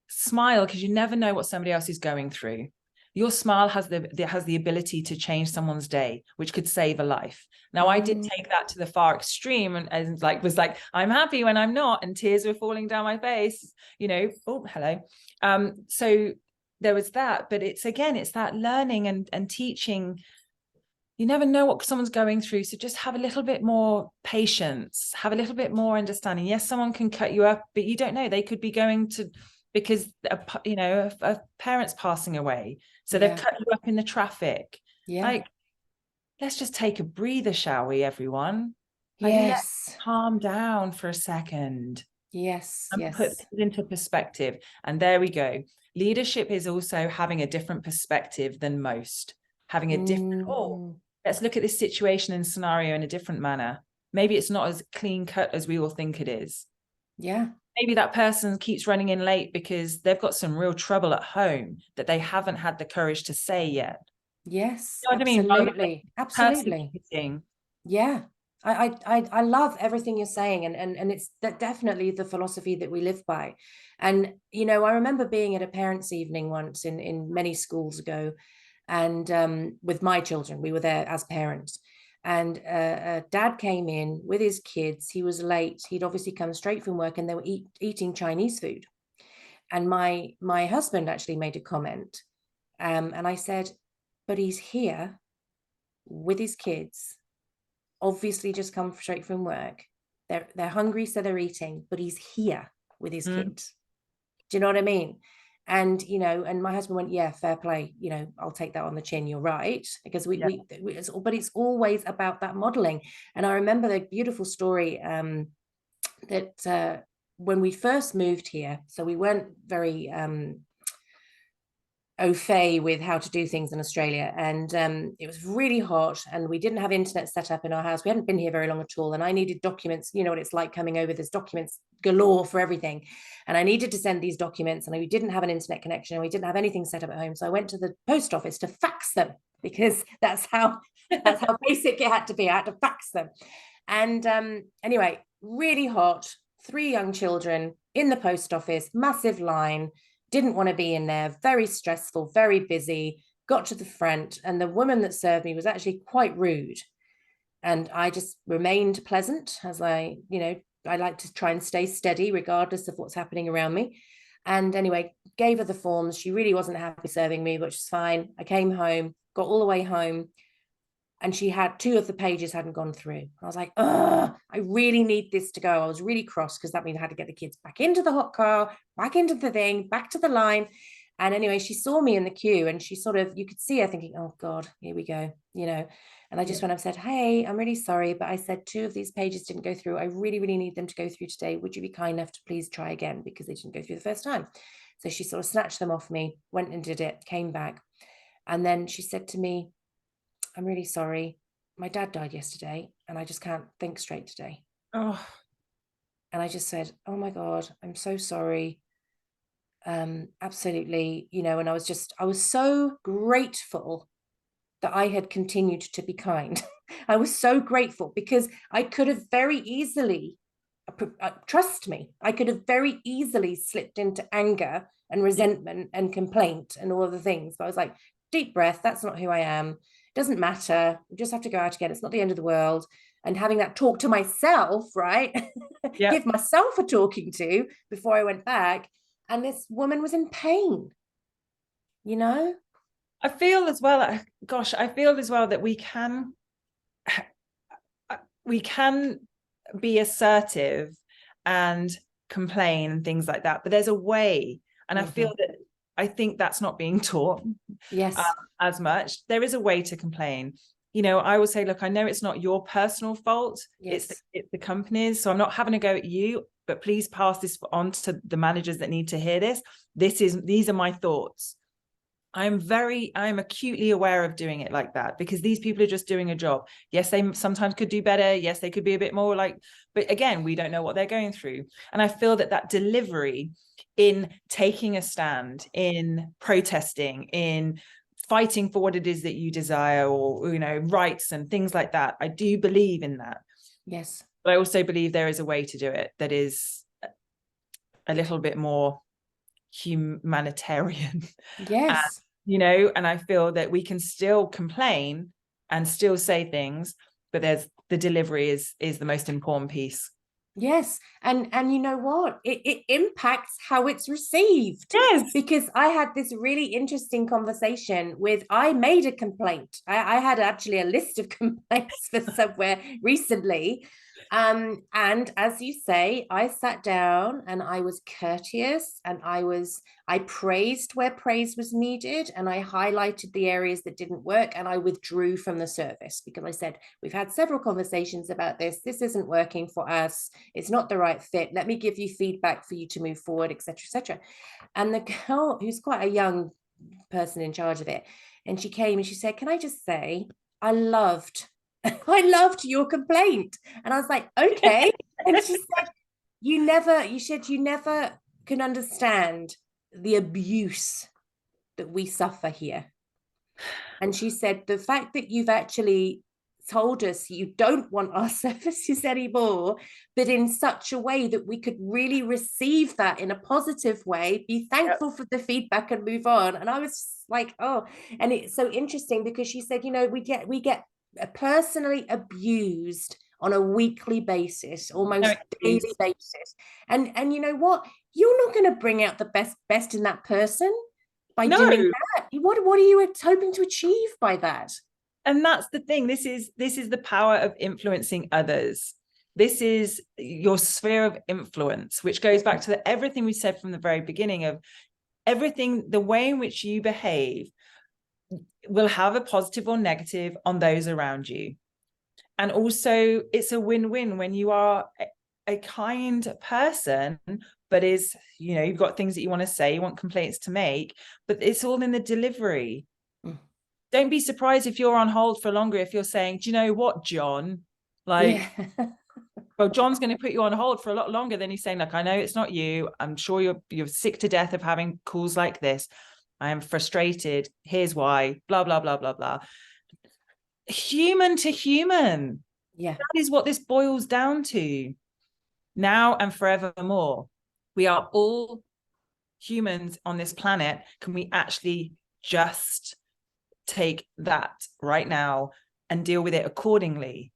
[SPEAKER 2] smile, because you never know what somebody else is going through. Your smile has the ability to change someone's day, which could save a life. Now, I did take that to the far extreme and was like, I'm happy when I'm not, and tears were falling down my face, you know. Oh, hello. So there was that, but it's that learning and teaching. You never know what someone's going through. So just have a little bit more patience, have a little bit more understanding. Yes, someone can cut you up, but you don't know. They could be going to, because, you know, a parent's passing away. So they've cut you up in the traffic. Like, let's just take a breather, shall we, everyone? Like, let's calm down for a second. And put things into perspective. And there we go. Leadership is also having a different perspective than most. Having a different, let's look at this situation and scenario in a different manner. Maybe it's not as clean cut as we all think it is. Maybe that person keeps running in late because they've got some real trouble at home that they haven't had the courage to say yet.
[SPEAKER 1] Yes,
[SPEAKER 2] You know
[SPEAKER 1] absolutely.
[SPEAKER 2] what I mean?
[SPEAKER 1] Absolutely. Yeah. I love everything you're saying, and it's definitely the philosophy that we live by. And, you know, I remember being at a parents' evening once in many schools ago, and with my children, we were there as parents, and dad came in with his kids. He was late. He'd obviously come straight from work, and they were eating Chinese food. And my husband actually made a comment, and I said, but he's here with his kids, obviously just come straight from work. They're hungry, so they're eating, but he's here with his kids. Do you know what I mean? And, you know, and my husband went, yeah, fair play. You know, I'll take that on the chin. You're right. Because but it's always about that modeling. And I remember the beautiful story that when we first moved here, so we weren't very au fait with how to do things in Australia, and it was really hot, and we didn't have internet set up in our house. We hadn't been here very long at all, and I needed documents. You know what it's like coming over, there's documents galore for everything, and I needed to send these documents, and we didn't have an internet connection, and we didn't have anything set up at home. So I went to the post office to fax them, because that's how basic it had to be. I had to fax them. And anyway, really hot, 3 young children in the post office, massive line, didn't want to be in there, very stressful, very busy. Got to the front, and the woman that served me was actually quite rude. And I just remained pleasant, as I like to try and stay steady regardless of what's happening around me. And anyway, gave her the forms. She really wasn't happy serving me, which is fine. I came home, got all the way home, and she had 2 of the pages hadn't gone through. I was like, I really need this to go. I was really cross, because that means I had to get the kids back into the hot car, back into the thing, back to the line. And anyway, she saw me in the queue, and she sort of, you could see her thinking, oh God, here we go, you know. And I just went up and said, hey, I'm really sorry, but I said 2 of these pages didn't go through. I really, really need them to go through today. Would you be kind enough to please try again, because they didn't go through the first time? So she sort of snatched them off me, went and did it, came back. And then she said to me, I'm really sorry. My dad died yesterday, and I just can't think straight today.
[SPEAKER 2] Oh,
[SPEAKER 1] And I just said, oh my God, I'm so sorry. Absolutely, you know, and I was so grateful that I had continued to be kind. I was so grateful because I could have very easily, trust me, I could have very easily slipped into anger and resentment and complaint and all of the things. But I was like, deep breath, that's not who I am. It doesn't matter. We just have to go out again. It's not the end of the world. And having that talk to myself, right?
[SPEAKER 2] yeah.
[SPEAKER 1] Give myself a talking to before I went back. And this woman was in pain, you know?
[SPEAKER 2] I feel as well, gosh, I feel as well that we can be assertive and complain and things like that, but there's a way. And I think that's not being taught
[SPEAKER 1] Yes.
[SPEAKER 2] as much. There is a way to complain. You know, I would say, look, I know it's not your personal fault.
[SPEAKER 1] Yes.
[SPEAKER 2] It's the company's. So I'm not having a go at you, but please pass this on to the managers that need to hear this. These are my thoughts. I'm acutely aware of doing it like that, because these people are just doing a job. Yes, they sometimes could do better. Yes, they could be a bit more like, but again, we don't know what they're going through. And I feel that delivery in taking a stand, in protesting, in fighting for what it is that you desire, or, you know, rights and things like that, I do believe in that.
[SPEAKER 1] Yes.
[SPEAKER 2] But I also believe there is a way to do it that is a little bit more humanitarian.
[SPEAKER 1] Yes.
[SPEAKER 2] You know, and I feel that we can still complain and still say things, but the delivery is the most important piece.
[SPEAKER 1] Yes. And you know what? It impacts how it's received.
[SPEAKER 2] Yes.
[SPEAKER 1] Because I had this really interesting conversation I made a complaint. I had actually a list of complaints for somewhere recently. And as you say, I sat down and I was courteous, and I praised where praise was needed, and I highlighted the areas that didn't work, and I withdrew from the service because I said, we've had several conversations about this. This isn't working for us. It's not the right fit. Let me give you feedback for you to move forward, etc., etc. And the girl, who's quite a young person in charge of it, and she came and she said, can I just say, I loved your complaint. And I was like, okay. And she said, you said you never can understand the abuse that we suffer here. And she said, the fact that you've actually told us you don't want our services anymore, but in such a way that we could really receive that in a positive way, be thankful for the feedback and move on. And I was like, oh, and it's so interesting because she said, you know, we get personally abused on a weekly basis, almost daily basis. And you know what? You're not going to bring out the best in that person by doing that. What are you hoping to achieve by that?
[SPEAKER 2] And that's the thing. This is the power of influencing others. This is your sphere of influence, which goes back to everything we said from the very beginning of everything. The way in which you behave will have a positive or negative on those around you. And also it's a win-win when you are a kind person, but you know, you've got things that you want to say, you want complaints to make, but it's all in the delivery. Don't be surprised if you're on hold for longer, if you're saying, do you know what, John? Like, well, John's going to put you on hold for a lot longer than he's saying, like, I know it's not you. I'm sure you're sick to death of having calls like this. I am frustrated. Here's why, blah, blah, blah, blah, blah. Human to human.
[SPEAKER 1] Yeah.
[SPEAKER 2] That is what this boils down to now and forevermore. We are all humans on this planet. Can we actually just take that right now and deal with it accordingly?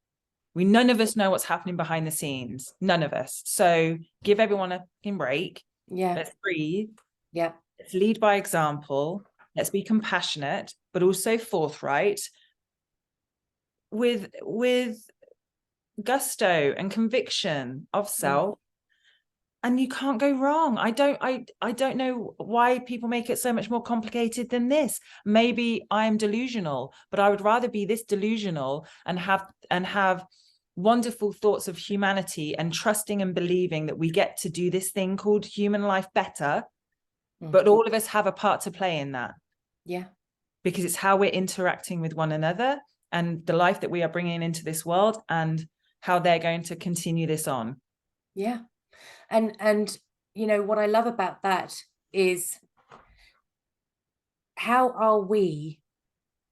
[SPEAKER 2] None of us know what's happening behind the scenes. None of us. So give everyone a fucking break.
[SPEAKER 1] Yeah.
[SPEAKER 2] Let's breathe.
[SPEAKER 1] Yeah.
[SPEAKER 2] Let's lead by example. Let's be compassionate, but also forthright with gusto and conviction of self. And you can't go wrong. I don't know why people make it so much more complicated than this. Maybe I'm delusional, but I would rather be this delusional and have wonderful thoughts of humanity and trusting and believing that we get to do this thing called human life better. But all of us have a part to play in that.
[SPEAKER 1] Yeah.
[SPEAKER 2] Because it's how we're interacting with one another and the life that we are bringing into this world. And how they're going to continue this on.
[SPEAKER 1] Yeah. And you know, what I love about that is, how are we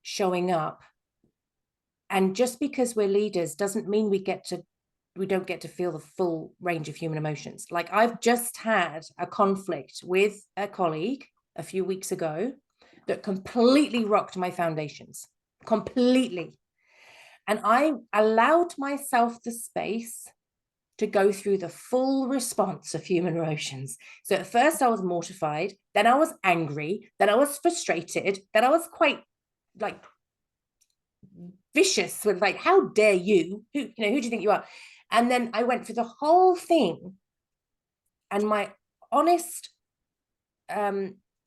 [SPEAKER 1] showing up? And just because we're leaders doesn't mean we don't get to feel the full range of human emotions. Like, I've just had a conflict with a colleague a few weeks ago that completely rocked my foundations, completely. And I allowed myself the space to go through the full response of human emotions. So at first I was mortified, then I was angry, then I was frustrated, then I was quite like vicious with like, how dare you? Who do you think you are? And then I went through the whole thing. And my honest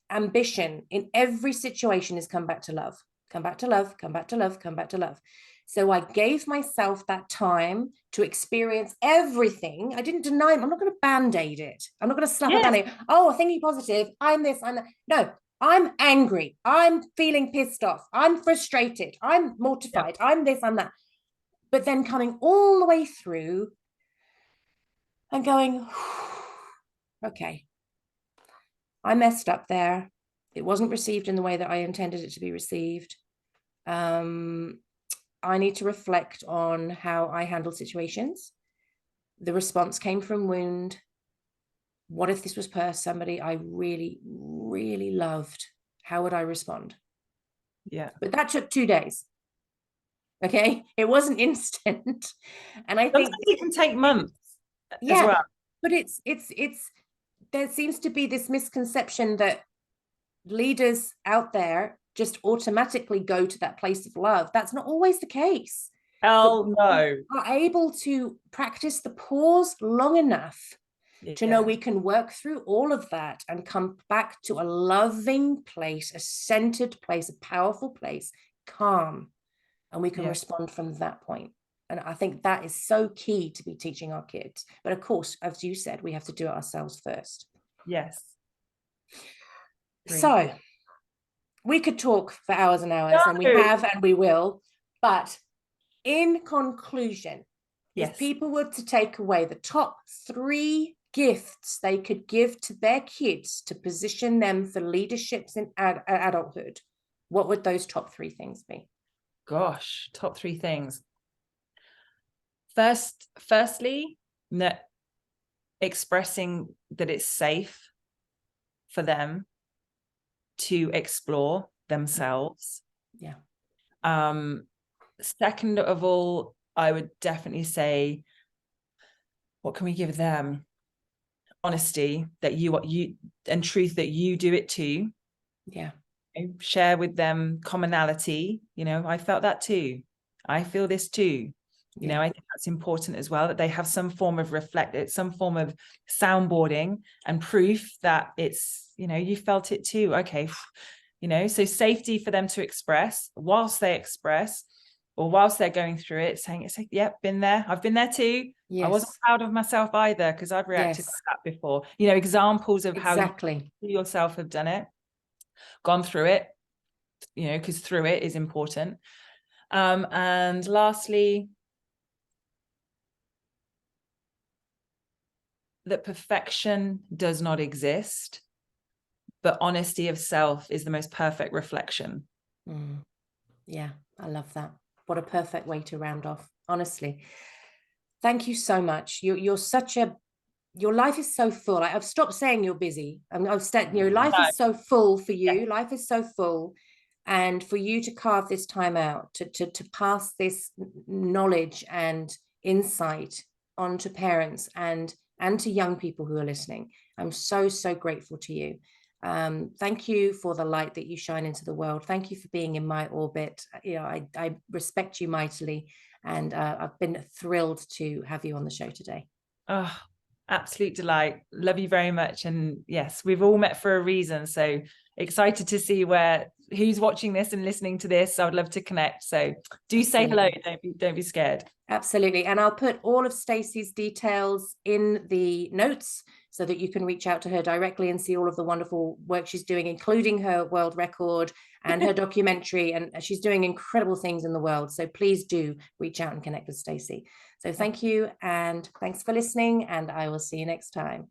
[SPEAKER 1] ambition in every situation is come back to love, come back to love, come back to love, come back to love. So I gave myself that time to experience everything. I didn't deny it. I'm not going to band-aid it. I'm not going to slap a band-aid. Oh, thinking positive. I'm this, I'm that. No, I'm angry. I'm feeling pissed off. I'm frustrated. I'm mortified. I'm this, I'm that. But then coming all the way through and going, okay, I messed up there. It wasn't received in the way that I intended it to be received. I need to reflect on how I handle situations. The response came from wound. What if this was somebody I really, really loved? How would I respond?
[SPEAKER 2] Yeah.
[SPEAKER 1] But that took 2 days. Okay. It wasn't instant. And I think
[SPEAKER 2] it can take months as well.
[SPEAKER 1] But there seems to be this misconception that leaders out there just automatically go to that place of love. That's not always the case.
[SPEAKER 2] No.
[SPEAKER 1] Are able to practice the pause long enough to know we can work through all of that and come back to a loving place, a centered place, a powerful place, calm, and we can respond from that point. And I think that is so key to be teaching our kids. But of course, as you said, we have to do it ourselves first.
[SPEAKER 2] Yes.
[SPEAKER 1] So we could talk for hours and hours, and we have, and we will. But in conclusion, if people were to take away the top 3 gifts they could give to their kids to position them for leaderships in adulthood, what would those top 3 things be?
[SPEAKER 2] Gosh, top 3 things. Firstly, expressing that it's safe for them to explore themselves.
[SPEAKER 1] Yeah.
[SPEAKER 2] Second of all, I would definitely say, what can we give them? Honesty, that you and truth, that you do it too.
[SPEAKER 1] Yeah.
[SPEAKER 2] Share with them commonality. I felt that too. I feel this too. I think that's important as well, that they have some form of some form of soundboarding and proof that it's, you felt it too. Okay. So safety for them to express whilst they express, or whilst they're going through it, saying, it's like, yep, been there. I've been there too. Yes. I wasn't proud of myself either, because I've reacted like that before. Examples of how you yourself have done it, gone through it, because through it is important. And lastly, that perfection does not exist, but honesty of self is the most perfect reflection.
[SPEAKER 1] Yeah, I love that. What a perfect way to round off, honestly. Thank you so much. You're such a, your life is so full. I've stopped saying you're busy. Your life is so full for you. Life is so full. And for you to carve this time out to pass this knowledge and insight on to parents and to young people who are listening, I'm so, so grateful to you. Thank you for the light that you shine into the world. Thank you for being in my orbit. I respect you mightily, and I've been thrilled to have you on the show today.
[SPEAKER 2] Oh, absolute delight. Love you very much. And yes, we've all met for a reason. So excited to see where who's watching this and listening to this, I would love to connect. So do say hello. Don't be scared.
[SPEAKER 1] Absolutely. And I'll put all of Stacey's details in the notes so that you can reach out to her directly and see all of the wonderful work she's doing, including her world record and her documentary. And she's doing incredible things in the world. So please do reach out and connect with Stacey. So thank you. And thanks for listening. And I will see you next time.